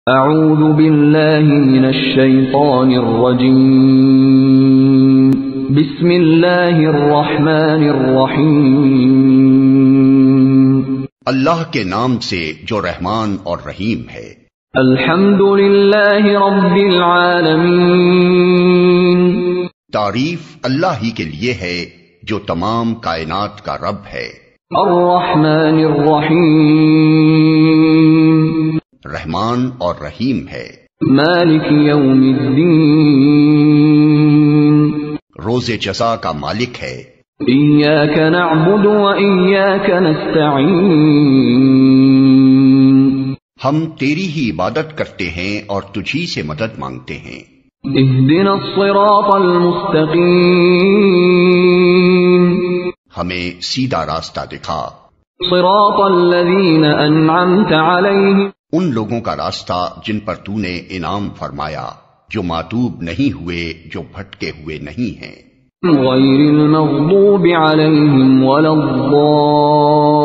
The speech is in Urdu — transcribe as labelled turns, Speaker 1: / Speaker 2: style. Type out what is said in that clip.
Speaker 1: اعوذ باللہ من الشیطان الرجیم بسم اللہ الرحمن الرحیم
Speaker 2: اللہ کے نام سے جو رحمان اور رحیم ہے۔
Speaker 1: الحمد للہ رب العالمین،
Speaker 2: تعریف اللہ ہی کے لیے ہے جو تمام کائنات کا رب ہے۔
Speaker 1: الرحمن الرحیم،
Speaker 2: رحمان اور رحیم ہے۔
Speaker 1: مالک یوم الدین،
Speaker 2: روز جزا کا مالک ہے۔
Speaker 1: ایاک نعبد و ایاک نستعین،
Speaker 2: ہم تیری ہی عبادت کرتے ہیں اور تجھی سے مدد مانگتے ہیں۔
Speaker 1: اہدنا الصراط المستقیم،
Speaker 2: ہمیں سیدھا راستہ دکھا،
Speaker 1: صراط الذین انعمت علیہم،
Speaker 2: ان لوگوں کا راستہ جن پر تو نے انعام فرمایا، جو ماتوب نہیں ہوئے، جو بھٹکے ہوئے نہیں ہیں۔
Speaker 1: غیر المغضوب علیہم ولا الضالین،